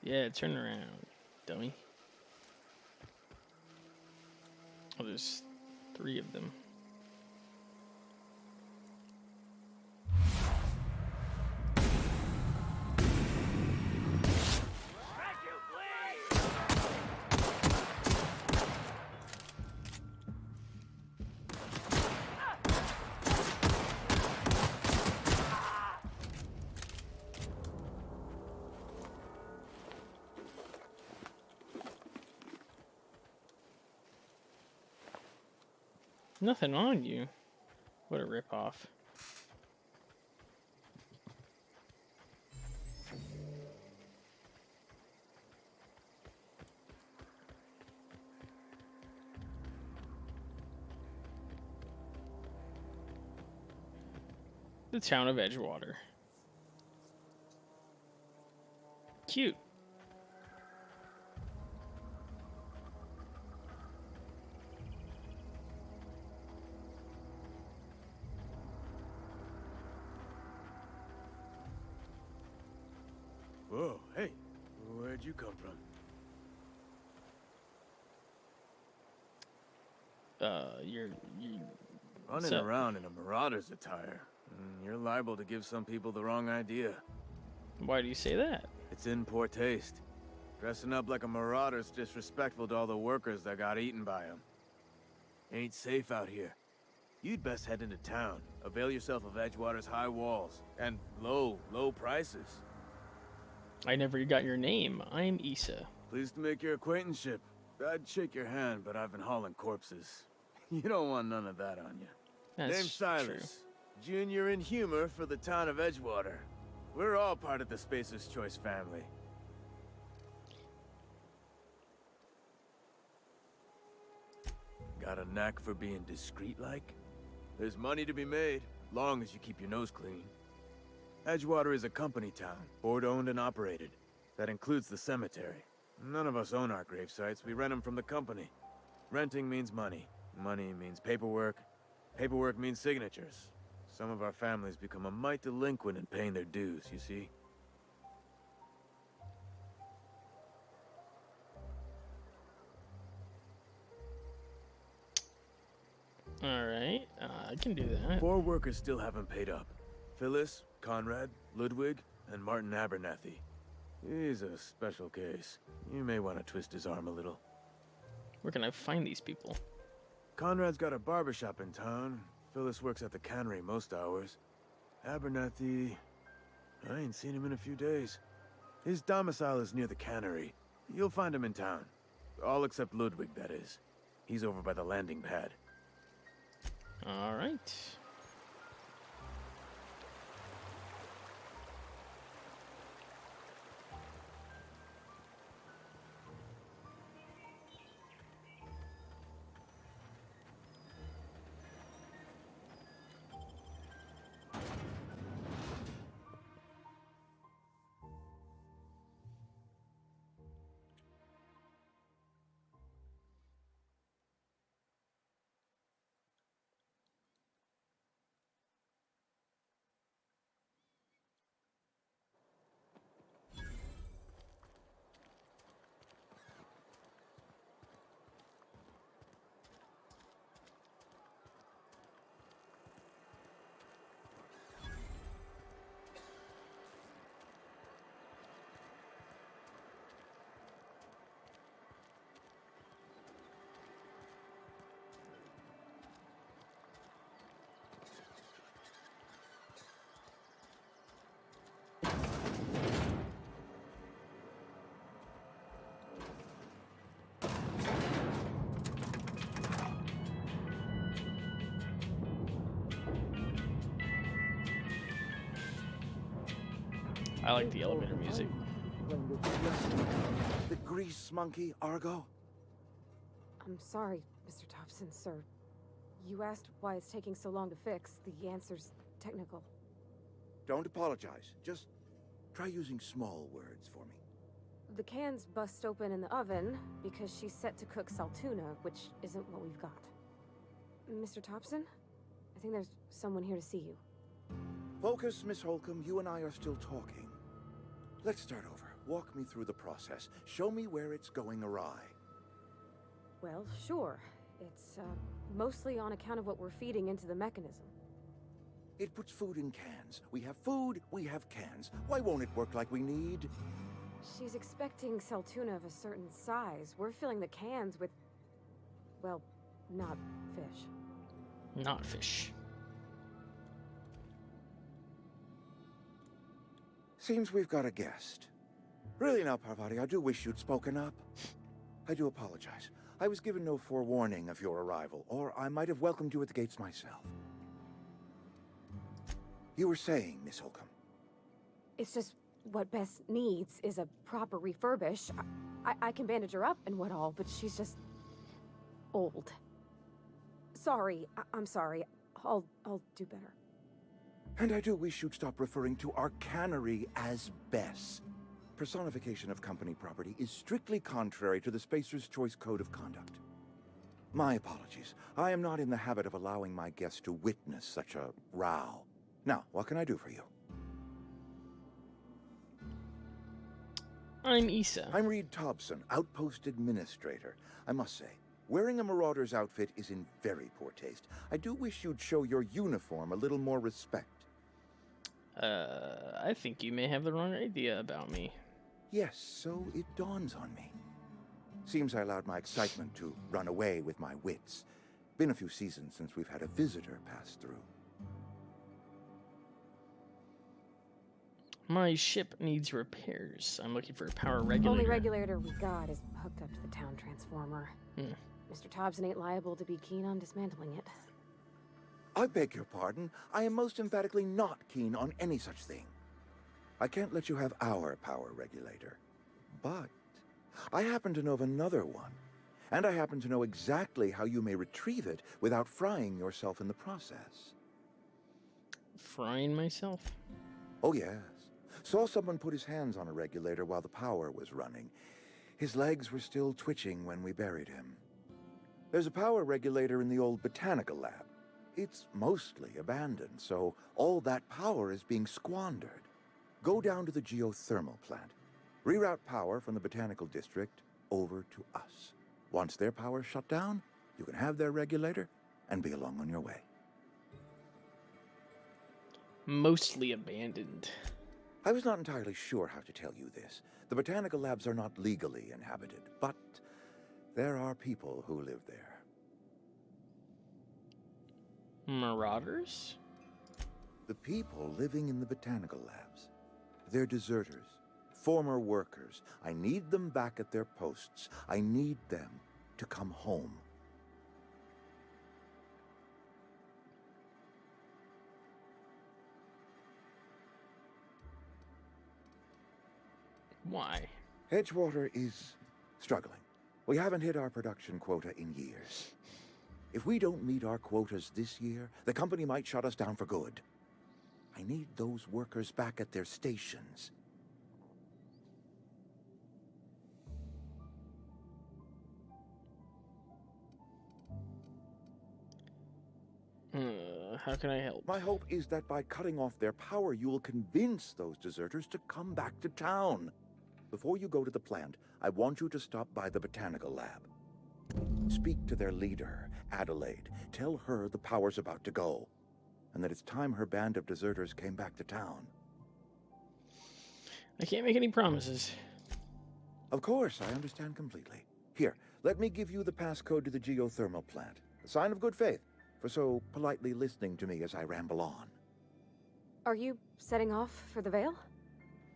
Yeah, turn around, dummy. Oh, there's 3 of them. Nothing on you. What a ripoff. The town of Edgewater. Cute. Whoa, hey, where'd you come from? You Running around in a marauder's attire. You're liable to give some people the wrong idea. Why do you say that? It's in poor taste. Dressing up like a marauder's disrespectful to all the workers that got eaten by them. Ain't safe out here. You'd best head into town. Avail yourself of Edgewater's high walls. And low prices. I never got your name. I'm Issa. Pleased to make your acquaintanceship. I'd shake your hand, but I've been hauling corpses. You don't want none of that on you. That's Name's Silas. true. Junior in humor for the town of Edgewater. We're all part of the Spacer's Choice family. Got a knack for being discreet-like? There's money to be made, long as you keep your nose clean. Edgewater is a company town, board-owned and operated. That includes the cemetery. None of us own our grave sites, we rent them from the company. Renting means money. Money means paperwork. Paperwork means signatures. Some of our families become a mite delinquent in paying their dues, you see? Alright, I can do that. 4 workers still haven't paid up. Phyllis, Conrad, Ludwig, and Martin Abernathy. He's a special case. You may want to twist his arm a little. Where can I find these people? Conrad's got a barbershop in town. Phyllis works at the cannery most hours. Abernathy... I ain't seen him in a few days. His domicile is near the cannery. You'll find him in town. All except Ludwig, that is. He's over by the landing pad. Alright. I like the elevator music. The grease monkey, Argo? I'm sorry, Mr. Thompson, sir. You asked why it's taking so long to fix. The answer's technical. Don't apologize. Just try using small words for me. The can's bust open in the oven because she's set to cook saltuna, which isn't what we've got. Mr. Thompson? I think there's someone here to see you. Focus, Miss Holcomb. You and I are still talking. Let's start over. Walk me through the process. Show me where it's going awry. Well, sure. It's, mostly on account of what we're feeding into the mechanism. It puts food in cans. We have food, we have cans. Why won't it work like we need? She's expecting Saltuna of a certain size. We're filling the cans with, well, not fish. Not fish. Seems we've got a guest. Really now, Parvati, I do wish you'd spoken up. I do apologize. I was given no forewarning of your arrival, or I might have welcomed you at the gates myself. You were saying, Miss Holcomb. It's just what Bess needs is a proper refurbish. I can bandage her up and what all, but she's just old. Sorry, I'm sorry. I'll do better. And I do wish you'd stop referring to our cannery as Bess. Personification of company property is strictly contrary to the Spacer's Choice Code of Conduct. My apologies. I am not in the habit of allowing my guests to witness such a row. Now, what can I do for you? I'm Issa. I'm Reed Thompson, Outpost Administrator. I must say, wearing a Marauder's outfit is in very poor taste. I do wish you'd show your uniform a little more respect. I think you may have the wrong idea about me. Yes, so it dawns on me. Seems I allowed my excitement to run away with my wits. Been a few seasons since we've had a visitor pass through. My ship needs repairs. I'm looking for a power regulator. Only regulator we got is hooked up to the town transformer. Mr. Thompson ain't liable to be keen on dismantling it. I beg your pardon. I am most emphatically not keen on any such thing. I can't let you have our power regulator. But I happen to know of another one. And I happen to know exactly how you may retrieve it without frying yourself in the process. Frying myself? Oh, yes. Saw someone put his hands on a regulator while the power was running. His legs were still twitching when we buried him. There's a power regulator in the old botanical lab. It's mostly abandoned, so all that power is being squandered. Go down to the geothermal plant. Reroute power from the botanical district over to us. Once their power's shut down, you can have their regulator and be along on your way. Mostly abandoned. I was not entirely sure how to tell you this. The botanical labs are not legally inhabited, but there are people who live there. Marauders? The people living in the botanical labs. They're deserters, former workers. I need them back at their posts. I need them to come home. Why? Edgewater is struggling. We haven't hit our production quota in years. If we don't meet our quotas this year, the company might shut us down for good. I need those workers back at their stations. How can I help? My hope is that by cutting off their power, you will convince those deserters to come back to town. Before you go to the plant, I want you to stop by the botanical lab. Speak to their leader, Adelaide. Tell her the power's about to go, and that it's time her band of deserters came back to town. I can't make any promises. Of course, I understand completely. Here, let me give you the passcode to the geothermal plant. A sign of good faith for so politely listening to me as I ramble on. Are you setting off for the Vale?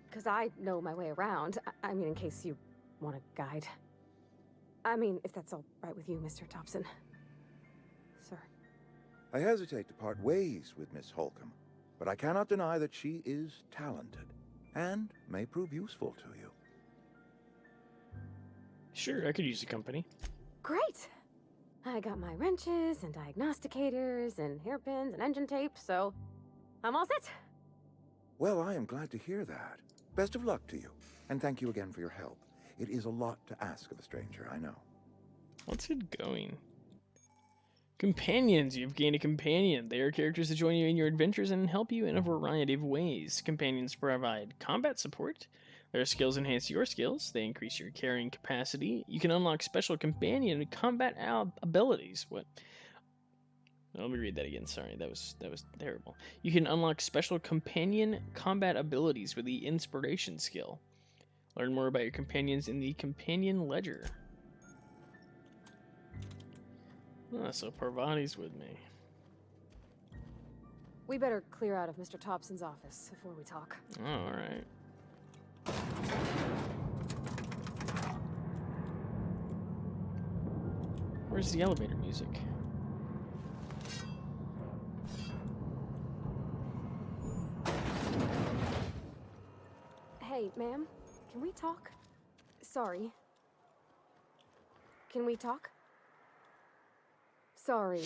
Because I know my way around. I mean, in case you want a guide. I mean, if that's all right with you, Mr. Thompson. Sir. I hesitate to part ways with Miss Holcomb, but I cannot deny that she is talented and may prove useful to you. Sure, I could use the company. Great! I got my wrenches and diagnosticators and hairpins and engine tape, so I'm all set. Well, I am glad to hear that. Best of luck to you, and thank you again for your help. It is a lot to ask of a stranger, I know. Let's get going. Companions. You've gained a companion. They are characters that join you in your adventures and help you in a variety of ways. Companions provide combat support, Their skills enhance your skills. They increase your carrying capacity. You can unlock special companion and combat abilities. What? Let me read that again. Sorry, that was terrible. You can unlock special companion combat abilities with the inspiration skill. Learn more about your companions in the companion ledger. Ah, so Parvati's with me. We better clear out of Mr. Thompson's office before we talk. Oh, all right. Where's the elevator music? Hey, ma'am, can we talk? Sorry. Can we talk? Sorry.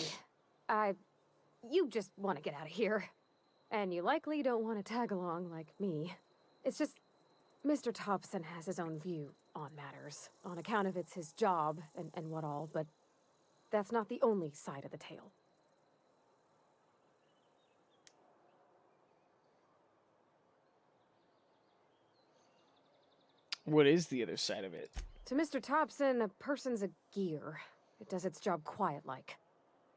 You just want to get out of here. And you likely don't want to tag along like me. It's just, Mr. Thompson has his own view on matters, on account of it's his job and what all, but that's not the only side of the tale. What is the other side of it? To Mr. Thompson, a person's a gear. It does its job quiet-like.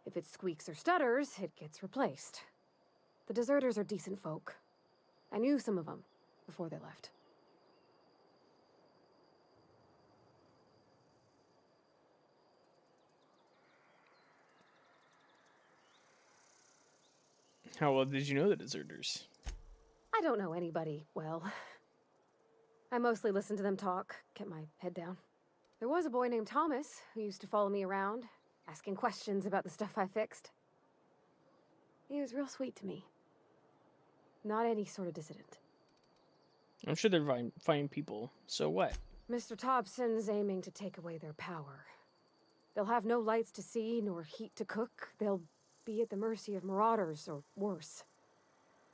If it squeaks or stutters, it gets replaced. The deserters are decent folk. I knew some of them before they left. How well did you know the deserters? I don't know anybody well. I mostly listened to them talk, kept my head down. There was a boy named Thomas who used to follow me around, asking questions about the stuff I fixed. He was real sweet to me. Not any sort of dissident. I'm sure they're fine people. So what? Mr. Thompson's aiming to take away their power. They'll have no lights to see, nor heat to cook. They'll be at the mercy of marauders, or worse.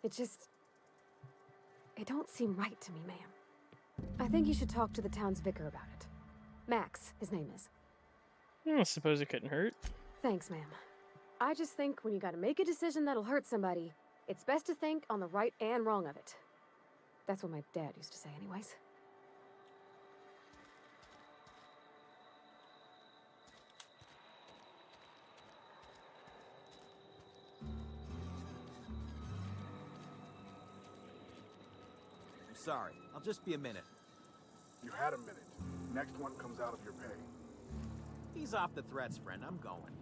It don't seem right to me, ma'am. I think you should talk to the town's vicar about it. Max, his name is. I suppose it couldn't hurt. Thanks, ma'am. I just think when you gotta make a decision that'll hurt somebody, it's best to think on the right and wrong of it. That's what my dad used to say anyways. I'm sorry. I'll just be a minute. You had a minute. Next one comes out of your pay. Ease off the threats, friend. I'm going.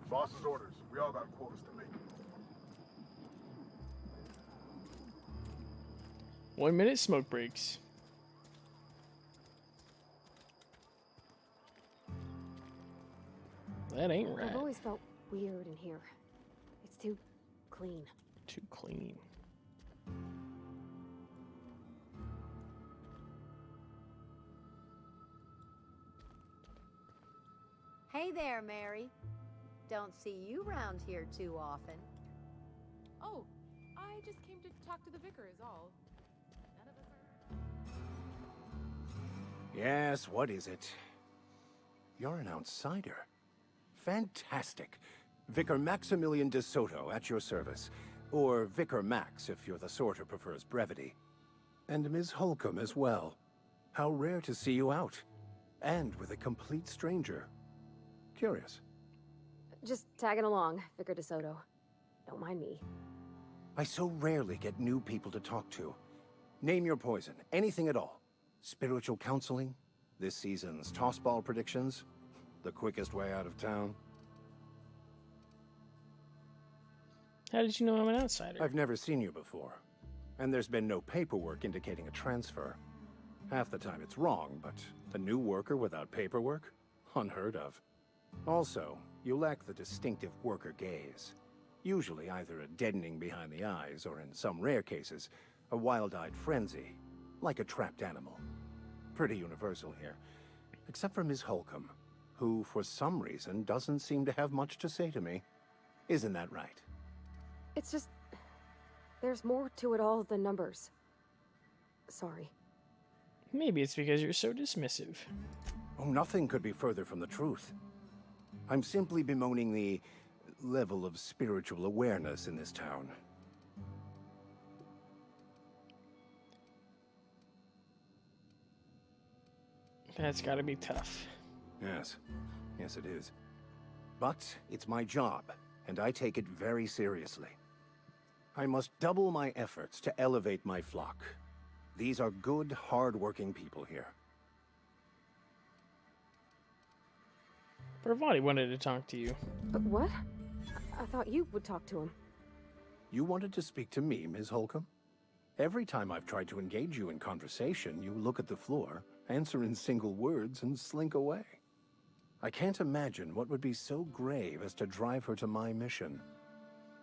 Boss's orders. We all got quotas to make. 1 minute smoke breaks. That ain't right. I've always felt weird in here. It's too clean. Too clean. Hey there, Mary. Don't see you round here too often. Oh, I just came to talk to the vicar is all. None of us are... Yes, what is it? You're an outsider. Fantastic. Vicar Maximilian de Soto at your service. Or Vicar Max, if you're the sort who prefers brevity. And Ms. Holcomb as well. How rare to see you out. And with a complete stranger. Curious. Just tagging along, Vicar DeSoto. Don't mind me. I so rarely get new people to talk to. Name your poison, anything at all. Spiritual counseling? This season's tossball predictions? The quickest way out of town? How did you know I'm an outsider? I've never seen you before. And there's been no paperwork indicating a transfer. Half the time it's wrong, but a new worker without paperwork? Unheard of. Also, you lack the distinctive worker gaze. Usually either a deadening behind the eyes, or in some rare cases, a wild-eyed frenzy, like a trapped animal. Pretty universal here. Except for Ms. Holcomb, who, for some reason, doesn't seem to have much to say to me. Isn't that right? It's just... there's more to it all than numbers. Sorry. Maybe it's because you're so dismissive. Oh, nothing could be further from the truth. I'm simply bemoaning the level of spiritual awareness in this town. That's gotta be tough. Yes. Yes, it is. But it's my job, and I take it very seriously. I must double my efforts to elevate my flock. These are good, hard-working people here. Bravati wanted to talk to you. What? I thought you would talk to him. You wanted to speak to me, Ms. Holcomb? Every time I've tried to engage you in conversation, you look at the floor, answer in single words, and slink away. I can't imagine what would be so grave as to drive her to my mission.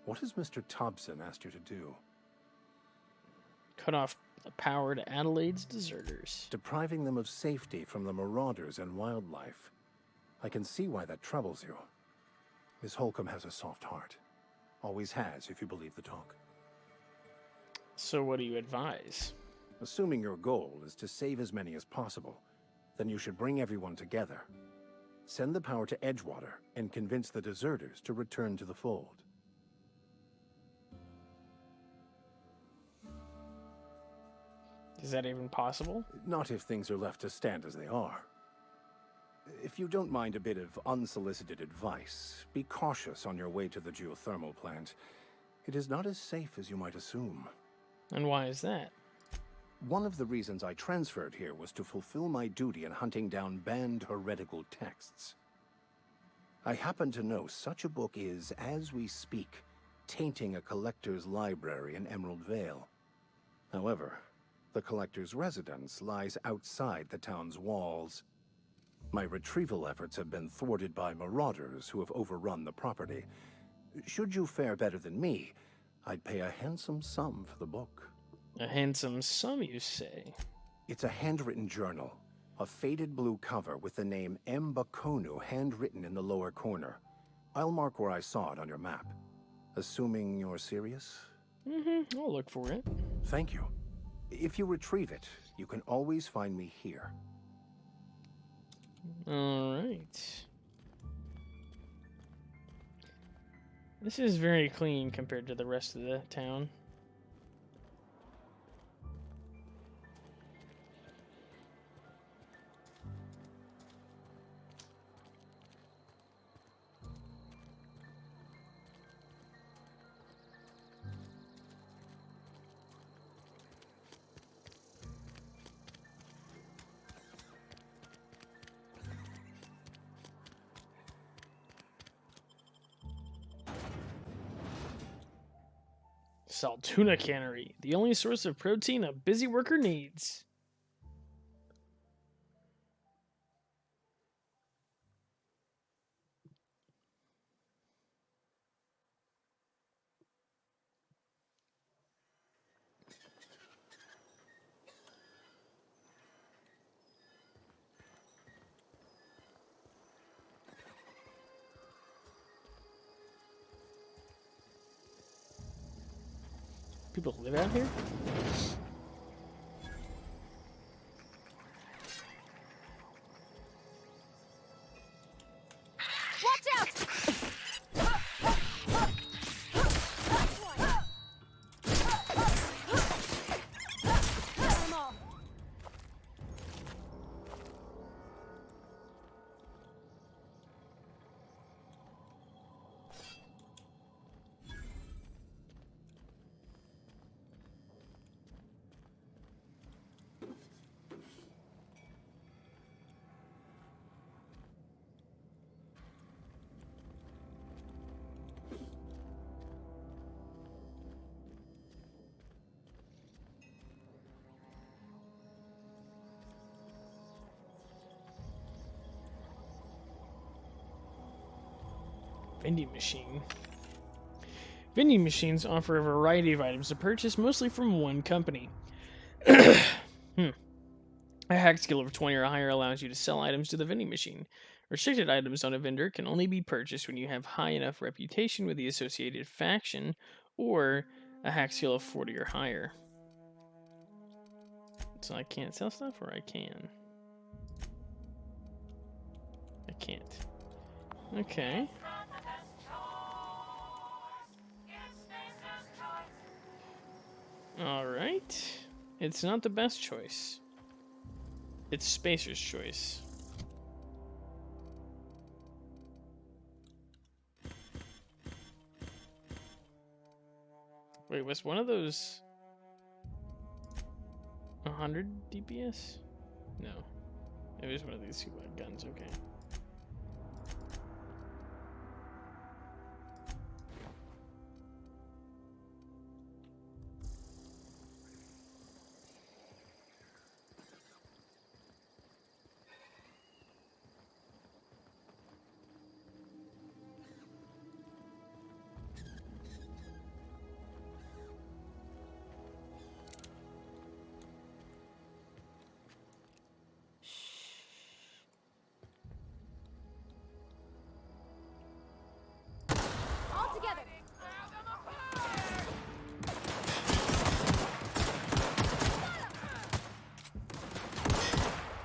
What has Mr. Thompson asked you to do? Cut off the power to Adelaide's deserters. Depriving them of safety from the marauders and wildlife. I can see why that troubles you. Miss Holcomb has a soft heart. Always has, if you believe the talk. So what do you advise? Assuming your goal is to save as many as possible, then you should bring everyone together. Send the power to Edgewater and convince the deserters to return to the fold. Is that even possible? Not if things are left to stand as they are. If you don't mind a bit of unsolicited advice, be cautious on your way to the geothermal plant. It is not as safe as you might assume. And why is that? One of the reasons I transferred here was to fulfill my duty in hunting down banned heretical texts. I happen to know such a book is, as we speak, tainting a collector's library in Emerald Vale. However, the collector's residence lies outside the town's walls. My retrieval efforts have been thwarted by marauders who have overrun the property. Should you fare better than me, I'd pay a handsome sum for the book. A handsome sum, you say? It's a handwritten journal. A faded blue cover with the name M. Bakonu handwritten in the lower corner. I'll mark where I saw it on your map. Assuming you're serious? I'll look for it. Thank you. If you retrieve it, you can always find me here. Alright. This is very clean compared to the rest of the town. Saltuna Cannery, the only source of protein a busy worker needs. People live out here? Watch out! Vending machine. Vending machines offer a variety of items to purchase, mostly from one company. A hack skill of 20 or higher allows you to sell items to the vending machine. Restricted items on a vendor can only be purchased when you have high enough reputation with the associated faction, or a hack skill of 40 or higher. So I can't sell stuff, or I can? I can't. Okay. Alright. It's not the best choice. It's Spacer's choice. Wait, was one of those 100 DPS? No. It was one of these two guns, okay. All together.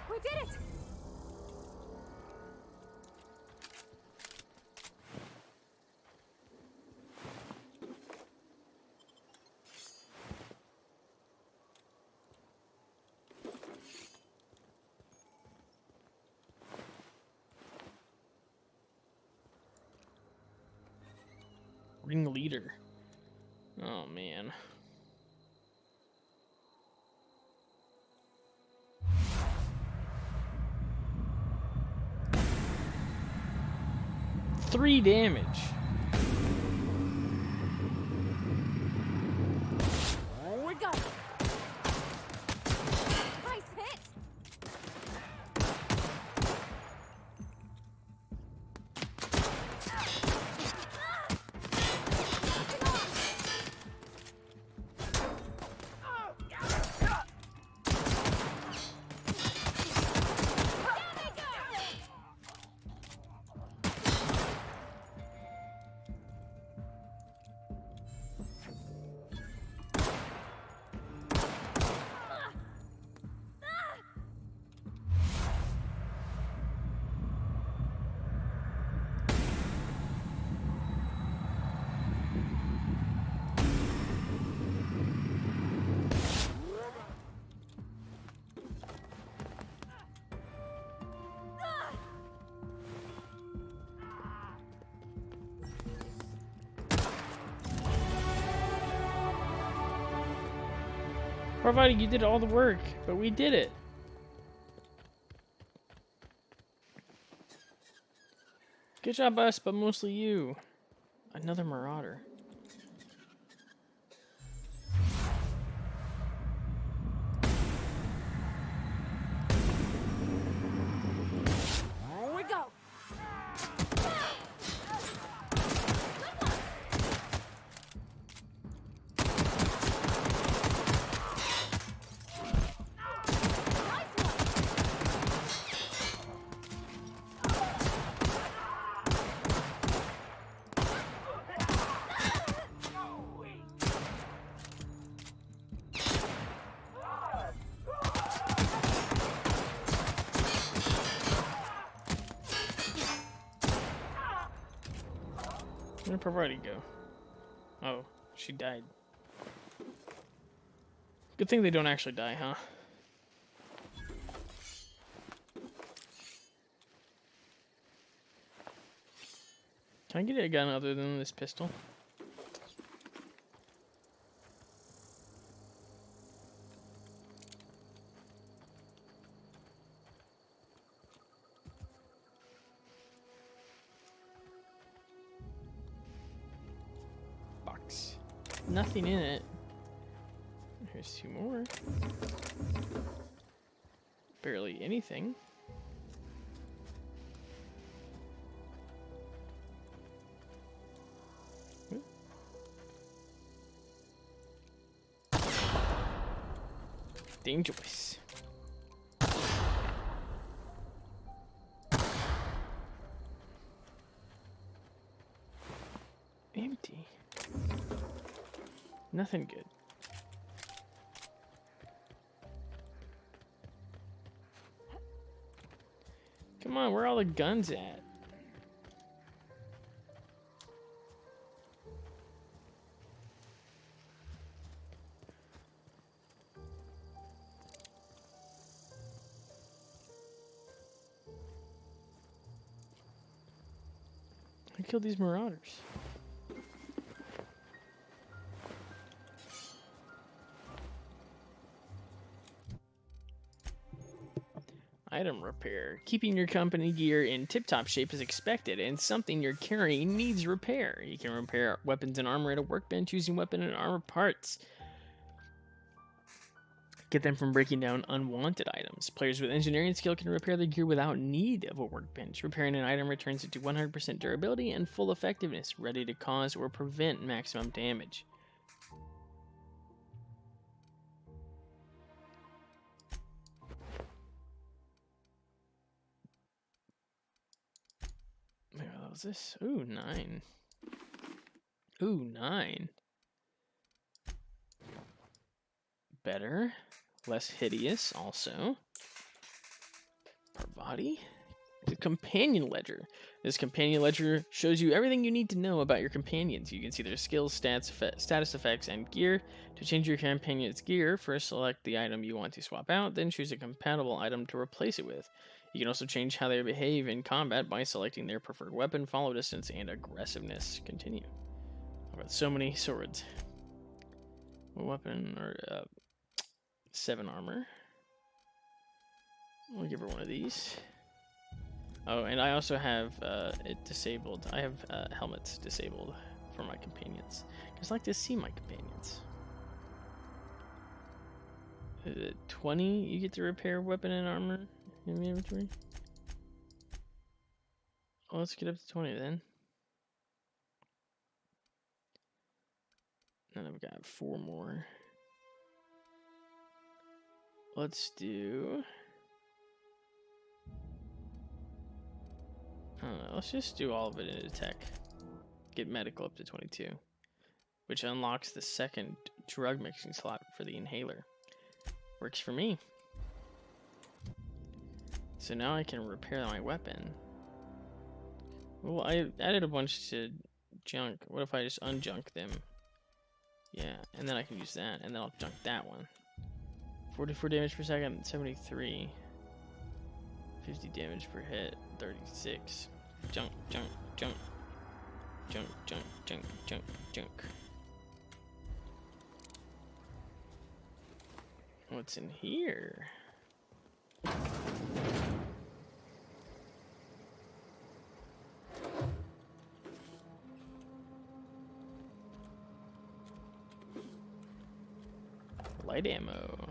We did it. Ringleader. Oh man. Three damage. We go. Nice hit. Provided you did all the work, but we did it. Good job us, but mostly you. Another marauder. We go. Where'd Provided go? Oh, she died. Good thing they don't actually die, huh? Can I get a gun other than this pistol? Box. Nothing in it. Here's two more. Barely anything. Dangerous. Empty. Nothing good. Come on, where are all the guns at? killed these marauders? Item repair. Keeping your company gear in tip-top shape is expected, and something you're carrying needs repair. You can repair weapons and armor at a workbench using weapon and armor parts. Get them from breaking down unwanted items. Players with engineering skill can repair their gear without need of a workbench. Repairing an item returns it to 100% durability and full effectiveness, ready to cause or prevent maximum damage. What was this? Ooh, 9. Ooh, 9. Better. Less hideous, also. Parvati? The companion ledger. This companion ledger shows you everything you need to know about your companions. You can see their skills, stats, status effects, and gear. To change your companion's gear, first select the item you want to swap out, then choose a compatible item to replace it with. You can also change how they behave in combat by selecting their preferred weapon, follow distance, and aggressiveness. Continue. I've got so many swords. What weapon? Or 7 armor. I'll give her one of these. Oh, and I also have it disabled. I have helmets disabled for my companions. Because I like to see my companions. 20, you get to repair weapon and armor in the inventory. Well, let's get up to 20 then. And I've got 4 more. Let's do... I don't know, let's just do all of it into tech. Get medical up to 22. Which unlocks the second drug mixing slot for the inhaler. Works for me. So now I can repair my weapon. Well, I added a bunch to junk. What if I just unjunk them? Yeah, and then I can use that, and then I'll junk that one. 44 damage per second, 73. 50 damage per hit, 36. Junk, junk, junk. Junk, junk, junk, junk, junk. What's in here? Light ammo.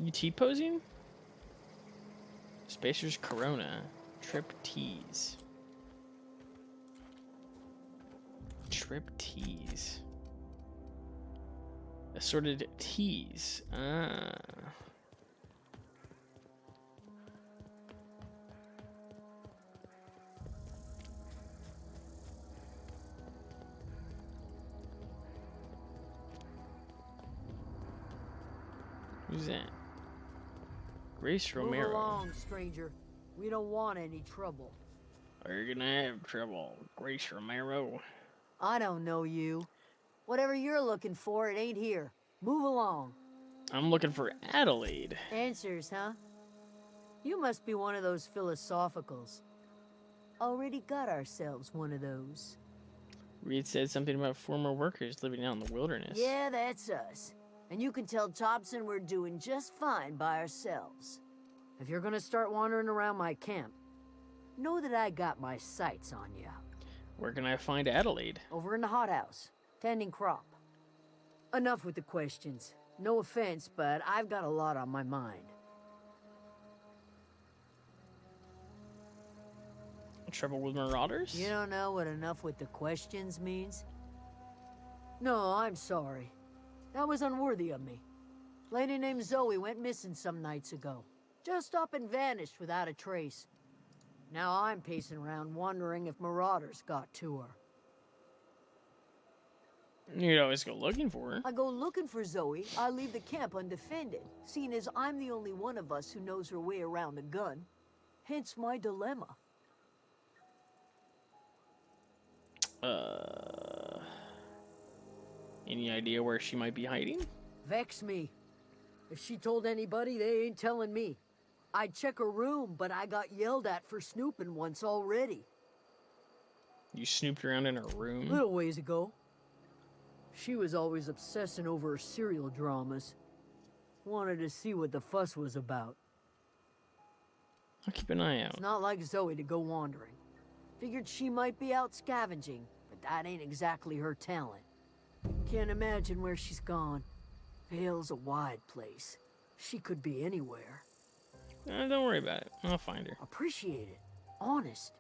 You T-posing? Spacer's Corona. Trip tease. Trip tease. Assorted teas. Ah. Who's that? Grace Romero. Move along, stranger. We don't want any trouble. You're gonna have trouble, Grace Romero. I don't know you. Whatever you're looking for, it ain't here. Move along. I'm looking for Adelaide. Answers, huh? You must be one of those philosophicals. Already got ourselves one of those. Reed said something about former workers living out in the wilderness. Yeah, that's us. And you can tell Thompson we're doing just fine by ourselves. If you're gonna start wandering around my camp, know that I got my sights on you. Where can I find Adelaide? Over in the hothouse, tending crop. Enough with the questions. No offense, but I've got a lot on my mind. Trouble with marauders? You don't know what enough with the questions means? No, I'm sorry. That was unworthy of me. Lady named Zoe went missing some nights ago. Just up and vanished without a trace. Now I'm pacing around wondering if marauders got to her. You'd always go looking for her. I go looking for Zoe, I leave the camp undefended, seeing as I'm the only one of us who knows her way around a gun. Hence my dilemma. Any idea where she might be hiding? Vex me. If she told anybody, they ain't telling me. I'd check her room, but I got yelled at for snooping once already. You snooped around in her room? Little ways ago. She was always obsessing over her serial dramas. Wanted to see what the fuss was about. I'll keep an eye out. It's not like Zoe to go wandering. Figured she might be out scavenging, but that ain't exactly her talent. Can't imagine where she's gone. Vale's a wide place. She could be anywhere. Don't worry about it. I'll find her. Appreciate it. Honest.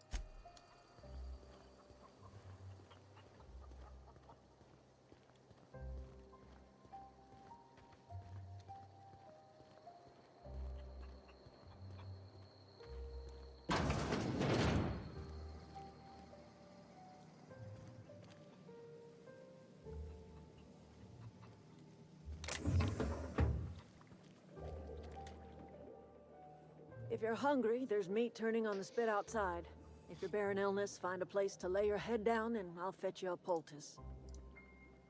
If you're hungry, there's meat turning on the spit outside. If you're bearing illness, find a place to lay your head down and I'll fetch you a poultice.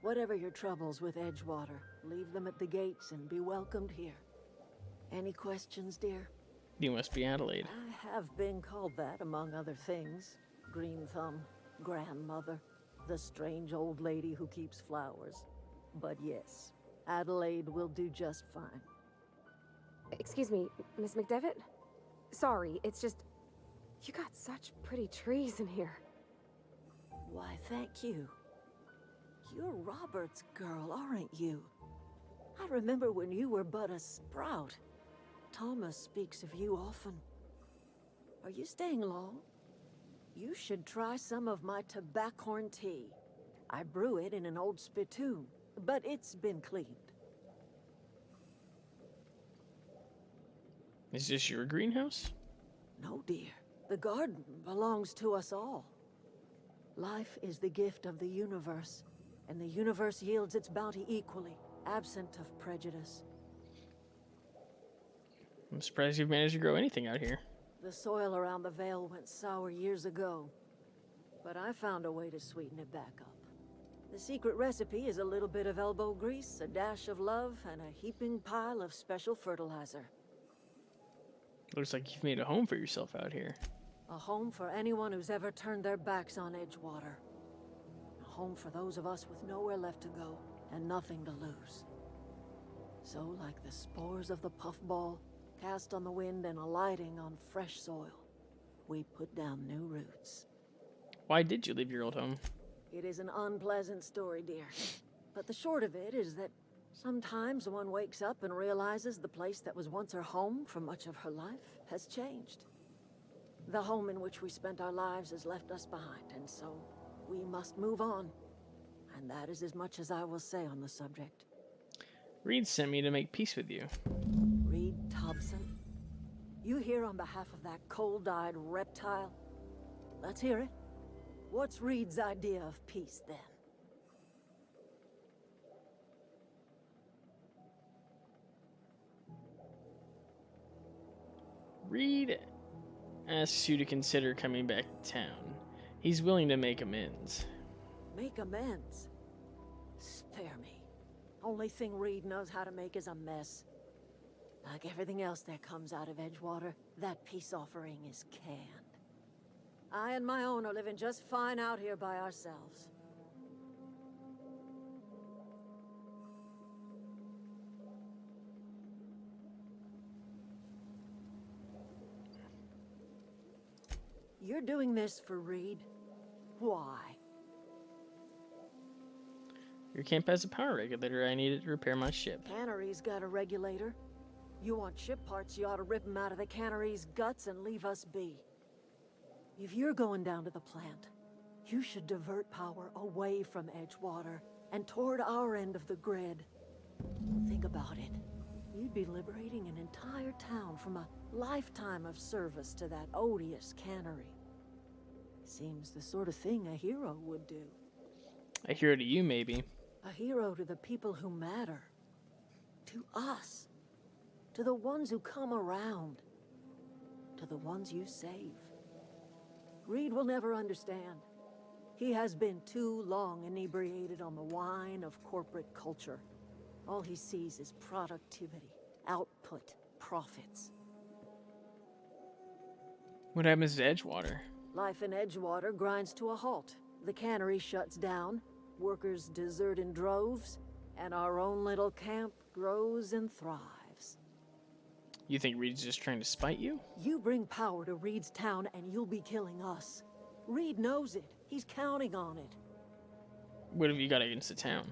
Whatever your troubles with Edgewater, leave them at the gates and be welcomed here. Any questions, dear? You must be Adelaide. I have been called that, among other things. Green Thumb, grandmother, the strange old lady who keeps flowers. But yes, Adelaide will do just fine. Excuse me, Miss McDevitt? Sorry, it's just... You got such pretty trees in here. Why, thank you. You're Robert's girl, aren't you? I remember when you were but a sprout. Thomas speaks of you often. Are you staying long? You should try some of my tobaccorn tea. I brew it in an old spittoon, but it's been cleaned. Is this your greenhouse? No, dear. The garden belongs to us all. Life is the gift of the universe, and the universe yields its bounty equally, absent of prejudice. I'm surprised you've managed to grow anything out here. The soil around the Vale went sour years ago, but I found a way to sweeten it back up. The secret recipe is a little bit of elbow grease, a dash of love, and a heaping pile of special fertilizer. Looks like you've made a home for yourself out here. A home for anyone who's ever turned their backs on Edgewater. A home for those of us with nowhere left to go and nothing to lose. So, like the spores of the puffball, cast on the wind and alighting on fresh soil, we put down new roots. Why did you leave your old home? It is an unpleasant story, dear. But the short of it is that sometimes one wakes up and realizes the place that was once her home for much of her life has changed. The home in which we spent our lives has left us behind, and so we must move on. And that is as much as I will say on the subject. Reed sent me to make peace with you. Reed Thompson? You here on behalf of that cold-eyed reptile? Let's hear it. What's Reed's idea of peace, then? Reed asks you to consider coming back to town. He's willing to make amends. Make amends? Spare me. Only thing Reed knows how to make is a mess. Like everything else that comes out of Edgewater, that peace offering is canned. I and my own are living just fine out here by ourselves. You're doing this for Reed? Why? Your camp has a power regulator. I need it to repair my ship. Cannery's got a regulator. You want ship parts, you ought to rip them out of the cannery's guts and leave us be. If you're going down to the plant, you should divert power away from Edgewater and toward our end of the grid. Think about it. You'd be liberating an entire town from a lifetime of service to that odious cannery. Seems the sort of thing a hero would do. A hero to you, maybe. A hero to the people who matter. To us. To the ones who come around. To the ones you save. Reed will never understand. He has been too long inebriated on the wine of corporate culture. All he sees is productivity, output, profits. What happens to Edgewater? Life in Edgewater grinds to a halt. The cannery shuts down, workers desert in droves, and our own little camp grows and thrives. You think Reed's just trying to spite you? You bring power to Reed's town and you'll be killing us. Reed knows it. He's counting on it. What have you got against the town?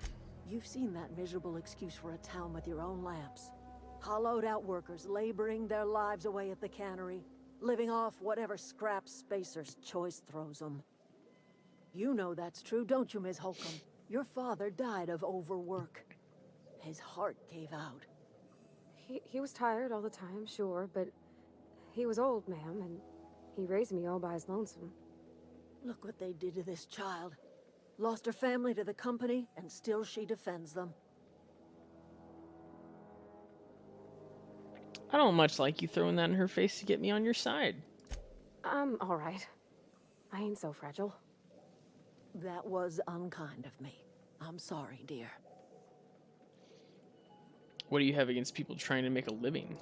You've seen that miserable excuse for a town with your own lamps. Hollowed out workers laboring their lives away at the cannery, living off whatever scraps Spacer's Choice throws them. You know that's true, don't you, Ms. Holcomb? Your father died of overwork. His heart gave out. He was tired all the time, sure, but he was old, ma'am, and he raised me all by his lonesome. Look what they did to this child. Lost her family to the company, and still she defends them. I don't much like you throwing that in her face to get me on your side. I'm all right. I ain't so fragile. That was unkind of me. I'm sorry, dear. What do you have against people trying to make a living?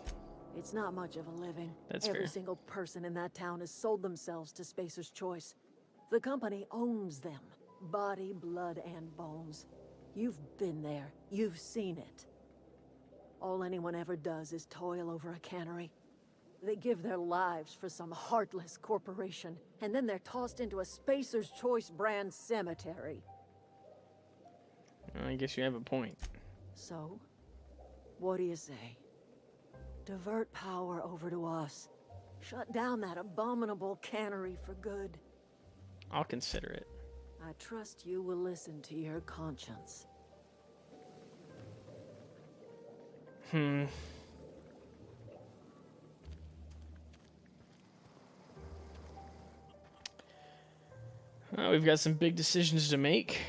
It's not much of a living. That's Every fair. single person in that town has sold themselves to Spacer's Choice. The company owns them. Body, blood, and bones. You've been there. You've seen it. All anyone ever does is toil over a cannery. They give their lives for some heartless corporation, and then they're tossed into a Spacer's Choice brand cemetery. I guess you have a point. So, what do you say? Divert power over to us. Shut down that abominable cannery for good. I'll consider it. I trust you will listen to your conscience. We've got some big decisions to make.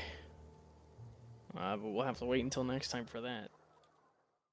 But we'll have to wait until next time for that.